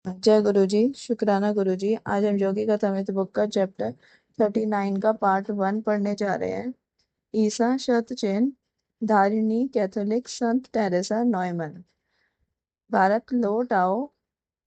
जय गुरु जी। शुक्राना गुरु जी। आज हम योगी का अमृत बुक का चैप्टर 39 का पार्ट 1 पढ़ने जा रहे हैं। ईसा शतचिन्ह, धारिणी कैथोलिक संत टेरेसा नॉयमन। भारत लौट आओ।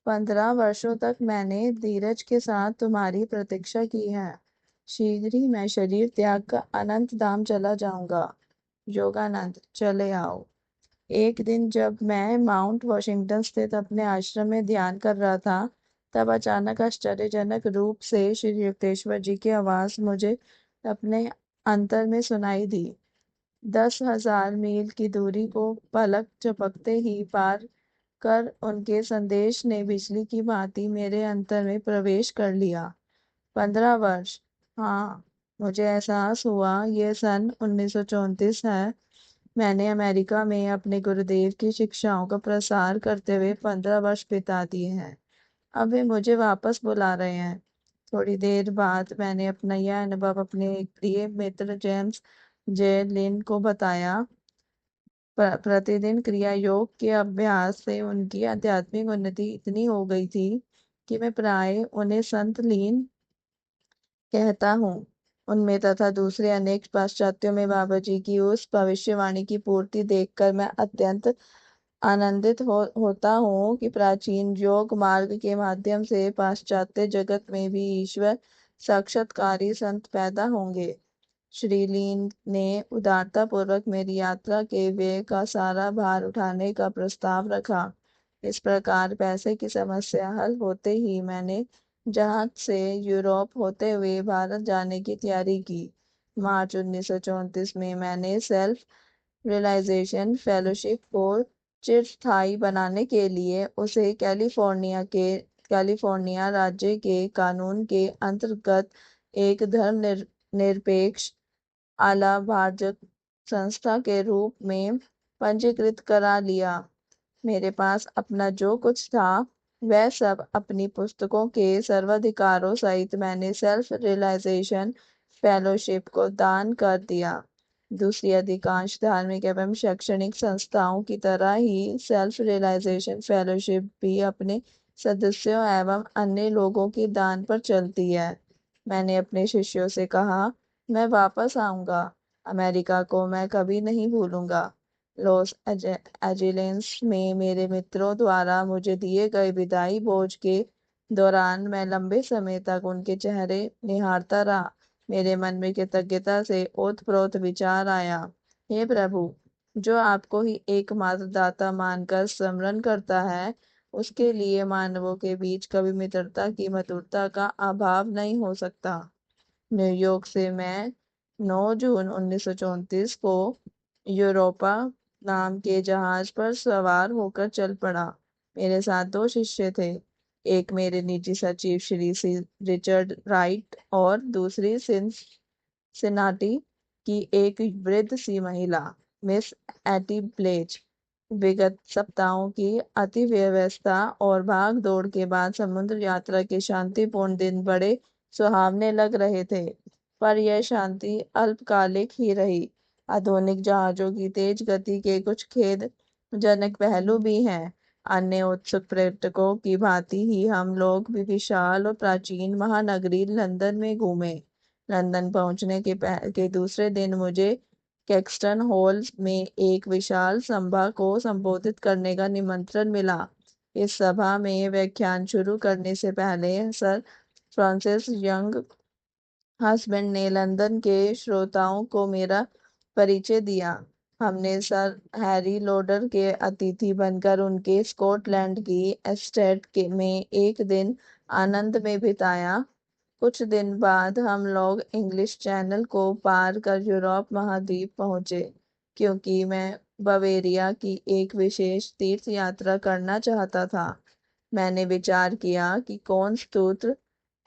15 वर्षों तक मैंने धीरज के साथ तुम्हारी प्रतीक्षा की है। शीघ्र ही मैं शरीर त्याग कर अनंत धाम चला जाऊंगा। योगानंद, चले आओ। एक दिन जब मैं माउंट वॉशिंगटन स्थित अपने आश्रम में ध्यान कर रहा था, तब अचानक आश्चर्यजनक रूप से श्री युक्तेश्वर जी की आवाज मुझे अपने अंतर में सुनाई दी। 10,000 मील की दूरी को पलक झपकते ही पार कर उनके संदेश ने बिजली की भांति मेरे अंतर में प्रवेश कर लिया। 15 वर्ष। हाँ, मुझे एहसास हुआ ये सन 1934 है। मैंने अमेरिका में अपने गुरुदेव की शिक्षाओं का प्रसार करते हुए 15 वर्ष बिता दिए हैं। अब वे मुझे वापस बुला रहे हैं। थोड़ी देर बाद मैंने अपना यह अनुभव अपने प्रिय मित्र जेम्स जे लिन को बताया। प्रतिदिन क्रिया योग के अभ्यास से उनकी आध्यात्मिक उन्नति इतनी हो गई थी कि मैं प्राय उन्हें संत लीन कहता हूँ। उनमें तथा दूसरे अनेक पाश्चात्यों में बाबा जी की उस भविष्यवाणी की पूर्ति देखकर मैं अत्यंत आनंदित होता हूँ कि प्राचीन योग मार्ग के माध्यम से पाश्चात्य जगत में भी ईश्वर साक्षात्कारी संत पैदा होंगे। श्री लीन ने उदारता पूर्वक मेरी यात्रा के व्यय का सारा भार उठाने का प्रस्ताव रखा। इस प्रकार पैसे की समस्या हल होते ही मैंने जहाज से यूरोप होते हुए भारत जाने की तैयारी की। मार्च 1934 में मैंने सेल्फ रियलाइजेशन फेलोशिप को चिरस्थायी बनाने के लिए उसे कैलिफोर्निया राज्य के कानून के अंतर्गत एक निरपेक्ष अलाभाजक संस्था के रूप में पंजीकृत करा लिया। मेरे पास अपना जो कुछ था वह सब अपनी पुस्तकों के सर्वाधिकारों सहित मैंने सेल्फ रियलाइजेशन फेलोशिप को दान कर दिया। दूसरी अधिकांश धार्मिक एवं शैक्षणिक संस्थाओं की तरह ही सेल्फ रियलाइजेशन फेलोशिप भी अपने सदस्यों एवं अन्य लोगों के दान पर चलती है। मैंने अपने शिष्यों से कहा, मैं वापस आऊंगा। अमेरिका को मैं कभी नहीं भूलूंगा। लॉस एंजेलिस में मेरे मित्रों द्वारा मुझे दिए गए विदाई भोज के दौरान मैं लंबे समय तक उनके चेहरे निहारता रहा। मेरे मन में कृतज्ञता से ओतप्रोत विचार आया, हे प्रभु, जो आपको ही एकमात्र दाता मानकर स्मरण करता है, उसके लिए मानवों के बीच कभी मित्रता की मधुरता का अभाव नहीं हो सकता। न्यूयॉर्क से मैं 9 जून 1934 को यूरोपा नाम के जहाज पर सवार होकर चल पड़ा। मेरे साथ 2 शिष्य थे। एक मेरे निजी सचिव श्री सी रिचर्ड राइट और दूसरी सिनाटी की एक वृद्ध सी महिला, मिस एटी ब्लेज। विगत सप्ताहों की अति व्यवस्था और भाग दौड़ के बाद समुद्र यात्रा के शांतिपूर्ण दिन बड़े सुहावने लग रहे थे, पर यह शांति अल्पकालिक ही रही। आधुनिक जहाजों की तेज गति के कुछ खेदजनक पहलू भी हैं। अन्य उत्सुक पर्यटकों की भांति ही हम लोग भी विशाल और प्राचीन महानगरी लंदन में घूमे। लंदन पहुंचने के दूसरे दिन मुझे कैक्सटन हॉल में एक विशाल सभा को संबोधित करने का निमंत्रण मिला। इस सभा में व्याख्यान शुरू करने से पहले सर फ्रांसिस यंग हस्बैंड ने लंदन के श्रोताओं को मेरा परिचय दिया। हमने सर हैरी लोडर के अतिथि बनकर उनके स्कॉटलैंड की में एक दिन आनंद में बिताया। कुछ दिन बाद हम लोग इंग्लिश चैनल को पार कर यूरोप महाद्वीप पहुंचे, क्योंकि मैं बवेरिया की एक विशेष तीर्थ यात्रा करना चाहता था। मैंने विचार किया कि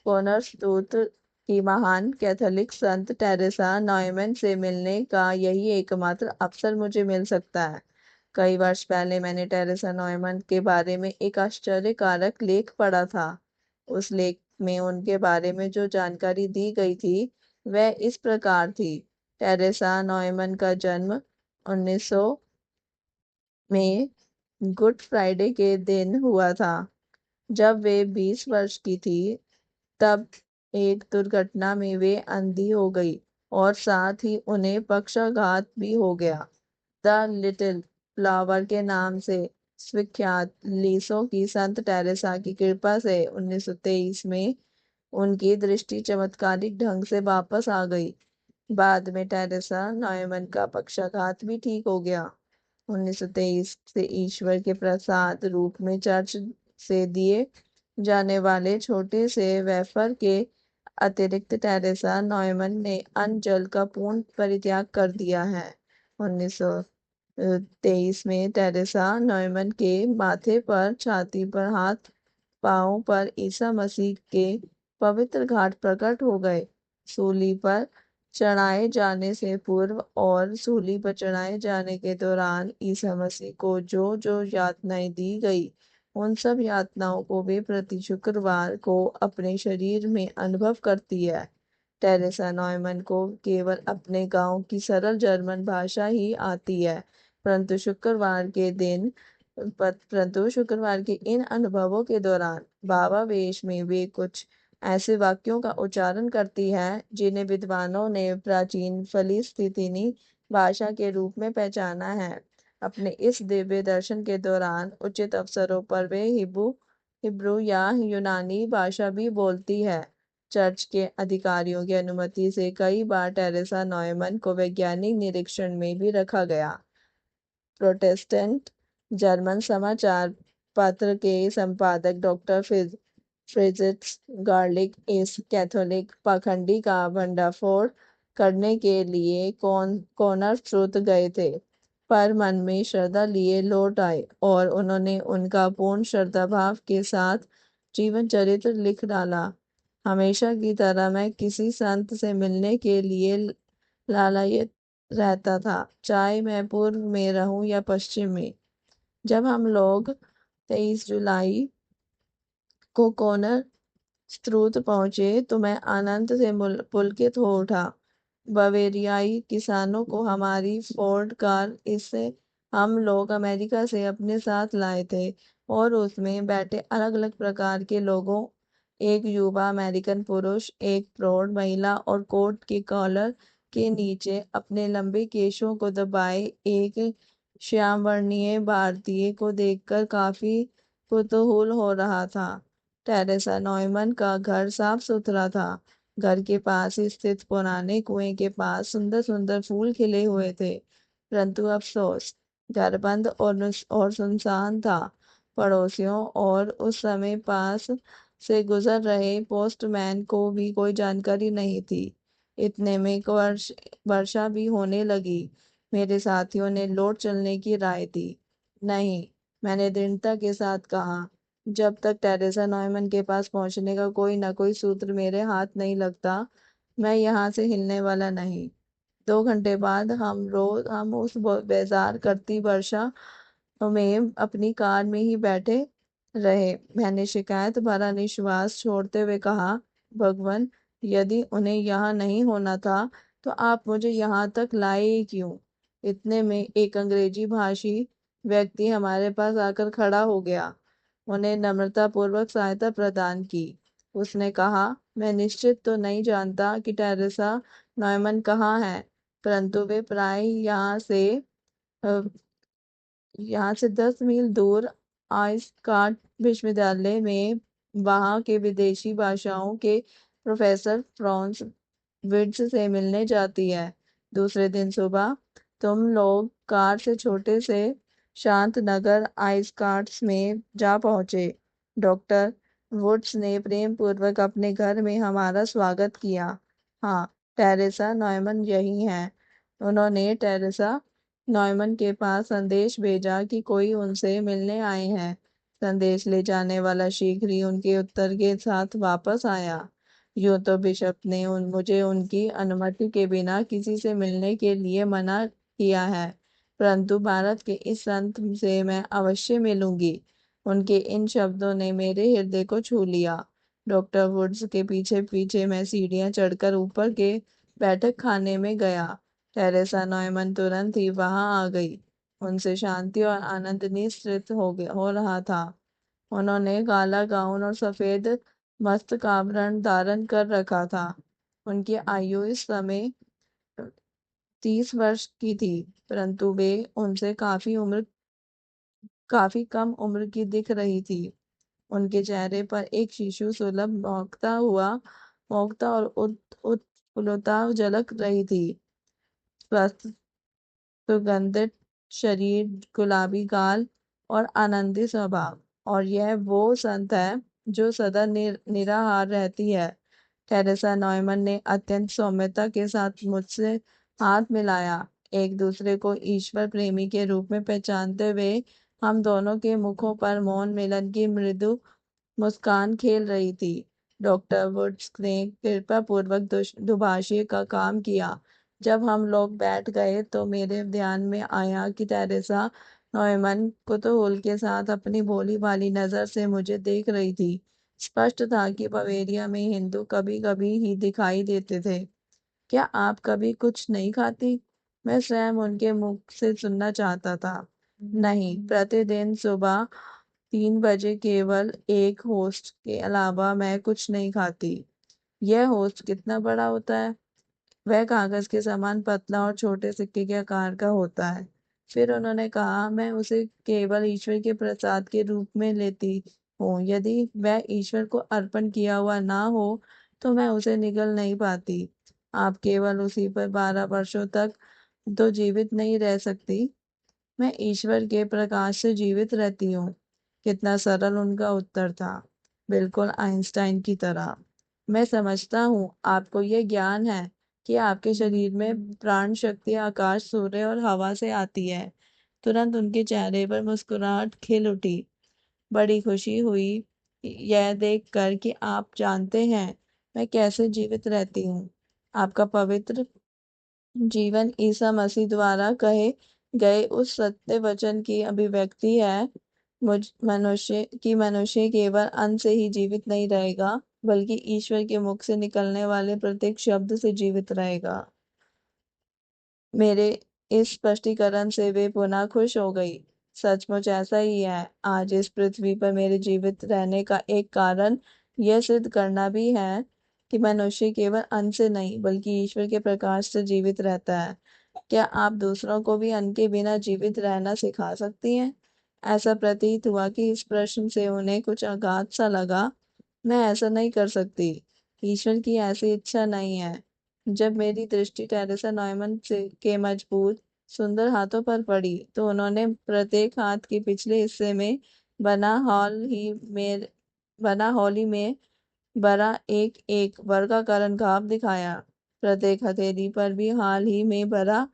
कॉर्नरस्तूत की महान कैथोलिक संत टेरेसा नॉयमन से मिलने का यही एकमात्र अवसर मुझे मिल सकता है। कई वर्ष पहले मैंने टेरेसा नॉयमन के बारे में एक आश्चर्यकारक लेख पढ़ा था। उस लेख में उनके बारे में जो जानकारी दी गई थी वह इस प्रकार थी। टेरेसा नॉयमन का जन्म 1900 में गुड फ्राइडे के दिन हुआ था। जब वे 20 वर्ष की थी तब एक दुर्घटना में वे अंधी हो गई और साथ ही उन्हें पक्षाघात भी हो गया। द लिटिल फ्लावर के नाम से विख्यात लीसों की संत टेरेसा की कृपा से 1923 में उनकी दृष्टि चमत्कारिक ढंग से वापस आ गई। बाद में टेरेसा नॉयमन का पक्षाघात भी ठीक हो गया। 1923 से ईश्वर के प्रसाद रूप में चर्च से दिए जाने वाले छोटे से वेफर के अतिरिक्त टेरेसा नॉयमन ने अन्न जल का पूर्ण परित्याग कर दिया है। 1923 में टेरेसा नॉयमन के माथे पर, छाती पर, हाथ पांव पर ईसा मसीह के पवित्र घाट प्रकट हो गए। सूली पर चढ़ाए जाने से पूर्व और सूली पर चढ़ाए जाने के दौरान ईसा मसीह को जो जो यातनाएं दी गई, उन सब यातनाओं को वे प्रति शुक्रवार को अपने शरीर में अनुभव करती है। टेरेसा नॉयमन को केवल अपने गांव की सरल जर्मन भाषा ही आती है, परंतु शुक्रवार के इन अनुभवों के दौरान बाबा वेश में वे कुछ ऐसे वाक्यों का उच्चारण करती है जिन्हें विद्वानों ने प्राचीन फलिस्तीनी भाषा के रूप में पहचाना है। अपने इस दिव्य दर्शन के दौरान उचित अवसरों पर वे हिब्रू या यूनानी भाषा भी बोलती है। चर्च के अधिकारियों की अनुमति से कई बार टेरेसा नॉयमन को वैज्ञानिक निरीक्षण में भी रखा गया। प्रोटेस्टेंट जर्मन समाचार पत्र के संपादक डॉक्टर फ्रिट्ज गार्लिक इस कैथोलिक पाखंडी का भंडाफोड़ करने के लिए कॉर्नरस्ट्रूथ गए थे, पर मन में श्रद्धा लिए लौट आए और उन्होंने उनका पूर्ण श्रद्धाभाव के साथ जीवन चरित्र लिख डाला। हमेशा की तरह मैं किसी संत से मिलने के लिए लालायित रहता था, चाहे मैं पूर्व में रहूं या पश्चिम में। जब हम लोग 23 जुलाई को कॉर्नर स्त्रोत पहुंचे तो मैं आनंद से पुलकित हो उठा। बवेरियाई किसानों को हमारी फोर्ड कार, इससे हम लोग अमेरिका से अपने साथ लाए थे और उसमें बैठे अलग अलग प्रकार के लोगों, एक युवा अमेरिकन पुरुष, एक प्रौढ़ महिला और कोट के कॉलर के नीचे अपने लंबे केशों को दबाए एक श्याम वर्णीय भारतीय को देखकर काफी कुतूहल हो रहा था। टेरेसा नॉयमन का घर साफ सुथरा था। घर के पास स्थित पुराने कुएं के पास सुंदर सुंदर फूल खिले हुए थे, परंतु अफसोस घर बंद और सुनसान था। पड़ोसियों और उस समय पास से गुजर रहे पोस्टमैन को भी कोई जानकारी नहीं थी। इतने में एक वर्षा भी होने लगी। मेरे साथियों ने लौट चलने की राय दी। नहीं, मैंने दृढ़ता के साथ कहा, जब तक टेरेसा नॉयमन के पास पहुंचने का कोई न कोई सूत्र मेरे हाथ नहीं लगता, मैं यहाँ से हिलने वाला नहीं। 2 घंटे बाद हम उस बेजार करती वर्षा में अपनी कार में ही बैठे रहे। मैंने शिकायत भरा निश्वास छोड़ते हुए कहा, भगवान, यदि उन्हें यहाँ नहीं होना था तो आप मुझे यहाँ तक लाए ही क्यों? इतने में एक अंग्रेजी भाषी व्यक्ति हमारे पास आकर खड़ा हो गया। उन्हें नम्रतापूर्वक सहायता प्रदान की। उसने कहा, मैं निश्चित तो नहीं जानता कि टेरेसा नॉयमन कहाँ है, परंतु वे प्राय यहाँ से 10 मील दूर आइसकाट विश्वविद्यालय में वहाँ के विदेशी भाषाओं के प्रोफेसर फ्रांस विर्ट्ज से मिलने जाती है। दूसरे दिन सुबह तुम लोग कार से छोटे से शांत नगर आइसकाट्स में जा पहुंचे। डॉक्टर वुड्स ने प्रेम पूर्वक अपने घर में हमारा स्वागत किया। हाँ, टेरेसा नॉयमन यही हैं। उन्होंने टेरेसा नॉयमन के पास संदेश भेजा कि कोई उनसे मिलने आए हैं। संदेश ले जाने वाला शीघ्र ही उनके उत्तर के साथ वापस आया। यूं तो बिशप ने मुझे उनकी अनुमति के बिना किसी से मिलने के लिए मना किया है, परंतु भारत के इस संत से मैं अवश्य मिलूंगी। उनके इन शब्दों ने मेरे हृदय को छू लिया। डॉक्टर वुड्स के पीछे पीछे मैं सीढ़ियां चढ़कर ऊपर के बैठक खाने में गया। टेरेसा नॉयमन तुरंत ही वहां आ गई। उनसे शांति और आनंद निश्चित हो रहा था। उन्होंने काला गाउन और सफेद मस्तक आभरण धारण कर रखा था। उनकी आयु इस समय 30 वर्ष की थी, परंतु वे उनसे काफी कम उम्र की दिख रही थी। उनके चेहरे पर एक शिशु सुलभ मौकता और उत्फुल्लता झलक रही थी। स्वस्थ, सुगंधित शरीर, गुलाबी गाल और आनंदी स्वभाव। और यह वो संत है जो सदा निराहार रहती है। टेरेसा नॉयमन ने अत्यंत सौम्यता के साथ मुझसे हाथ मिलाया। एक दूसरे को ईश्वर प्रेमी के रूप में पहचानते हुए हम दोनों के मुखों पर मौन मिलन की मृदु मुस्कान खेल रही थी। डॉक्टर वुड्स ने कृपापूर्वक दुभाषी का काम किया। जब हम लोग बैठ गए तो मेरे ध्यान में आया कि टेरेसा नॉयमन कुतूहल के साथ अपनी भोली भाली नजर से मुझे देख रही थी। स्पष्ट था कि बवेरिया में हिंदू कभी कभी ही दिखाई देते थे। क्या आप कभी कुछ नहीं खाती? मैं स्वयं उनके मुख से सुनना चाहता था। नहीं, प्रतिदिन सुबह 3 बजे केवल एक होस्ट के अलावा मैं कुछ नहीं खाती। यह होस्ट कितना बड़ा होता है? वह कागज के समान पतला और छोटे सिक्के के आकार का होता है। फिर उन्होंने कहा, मैं उसे केवल ईश्वर के प्रसाद के रूप में लेती हूँ। यदि वह ईश्वर को अर्पण किया हुआ ना हो तो मैं उसे निगल नहीं पाती। आप केवल उसी पर 12 वर्षों तक तो जीवित नहीं रह सकती। मैं ईश्वर के प्रकाश से जीवित रहती हूँ। कितना सरल उनका उत्तर था, बिल्कुल आइंस्टाइन की तरह। मैं समझता हूँ आपको यह ज्ञान है कि आपके शरीर में प्राण शक्ति आकाश, सूर्य और हवा से आती है। तुरंत उनके चेहरे पर मुस्कुराहट खिल उठी। बड़ी खुशी हुई यह देखकर कि आप जानते हैं मैं कैसे जीवित रहती हूँ। आपका पवित्र जीवन ईसा मसीह द्वारा कहे गए उस सत्य वचन की अभिव्यक्ति है। मनुष्य केवल अन्न से ही जीवित नहीं रहेगा, बल्कि ईश्वर के मुख से निकलने वाले प्रत्येक शब्द से जीवित रहेगा। मेरे इस स्पष्टीकरण से वे पुनः खुश हो गई। सचमुच ऐसा ही है। आज इस पृथ्वी पर मेरे जीवित रहने का एक कारण यह सिद्ध करना भी है कि मनुष्य केवल अन्न से नहीं बल्कि ईश्वर के प्रकाश से जीवित रहता है। क्या आप दूसरों को भी अन्न के बिना जीवित रहना सिखा सकती हैं? ऐसा प्रतीत हुआ कि इस प्रश्न से उन्हें कुछ आघात सा लगा। मैं ऐसा नहीं कर सकती। ईश्वर की ऐसी इच्छा नहीं है। जब मेरी दृष्टि टेरेसा नॉयमन से के मजबूत सुंदर हाथों पर पड़ी तो उन्होंने प्रत्येक हाथ के पिछले हिस्से में बना हॉली में बड़ा एक एक वर्गाकार घाव दिखाया। प्रत्येक हथेली पर भी हाल ही में बड़ा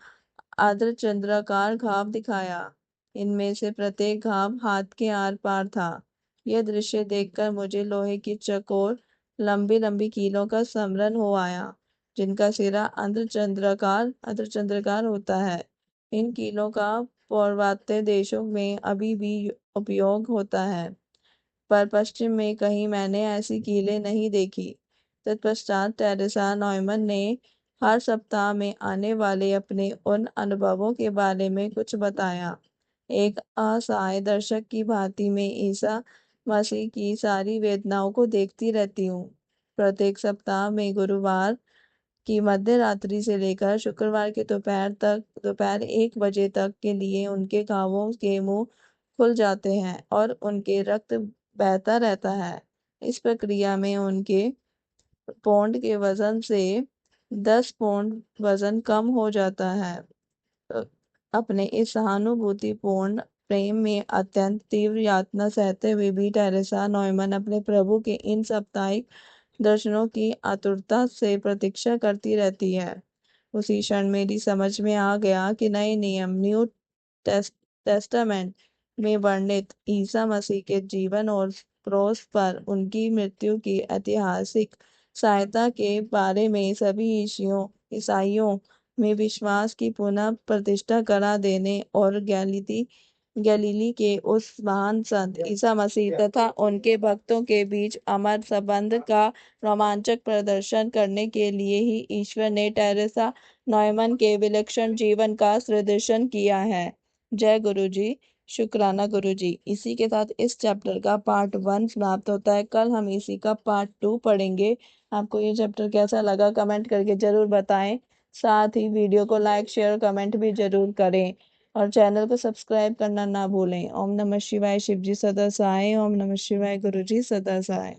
अर्धचंद्राकार घाव दिखाया। इनमें से प्रत्येक घाव हाथ के आर पार था। यह दृश्य देखकर मुझे लोहे की चौकोर लंबी लंबी कीलों का स्मरण हो आया, जिनका सिरा अर्धचंद्राकार होता है। इन कीलों का पौर्वात्य देशों में अभी भी उपयोग होता है, पर पश्चिम में कहीं मैंने ऐसी कीलें नहीं देखी। तत्पश्चात टेरेसा नॉयमन ने हर सप्ताह में आने वाले अपने उन अनुभवों के बारे में कुछ बताया। एक असहाय दर्शक की भांति मैं ईसा मसीह की सारी वेदनाओं को देखती रहती हूँ। प्रत्येक सप्ताह में गुरुवार की मध्य रात्रि से लेकर शुक्रवार के दोपहर 1 बजे तक के लिए उनके घावों के मुंह खुल जाते हैं और उनके रक्त बहता रहता है। इस प्रक्रिया में उनके पौंड के वजन से 10 पौंड वजन कम हो जाता है। अपने इस सहानुभूतिपूर्ण प्रेम में अत्यंत तीव्र यातना सहते हुए भी टेरेसा नॉयमन अपने प्रभु के इन साप्ताहिक दर्शनों की आतुरता से प्रतीक्षा करती रहती है। उसी क्षण मेरी समझ में आ गया कि नए नियम न्यू टेस्टामेंट में वर्णित ईसा मसीह के जीवन और क्रूस पर उनकी मृत्यु की ऐतिहासिक सहायता के बारे में सभी ईसाइयों में विश्वास की पुनः प्रतिष्ठा करा देने और गैलीली के उस महान संत ईसा मसीह तथा उनके भक्तों के बीच अमर संबंध का रोमांचक प्रदर्शन करने के लिए ही ईश्वर ने टेरेसा नॉयमन के विलक्षण जीवन का सृजन किया है। जय गुरु जी। शुक्राना गुरु जी। इसी के साथ इस चैप्टर का पार्ट 1 समाप्त होता है। कल हम इसी का पार्ट 2 पढ़ेंगे। आपको ये चैप्टर कैसा लगा कमेंट करके जरूर बताएं। साथ ही वीडियो को लाइक शेयर कमेंट भी जरूर करें और चैनल को सब्सक्राइब करना ना भूलें। ओम नमः शिवाय। शिव जी सदा सहाय। ओम नमः शिवाय। गुरु जी सदा सहाय।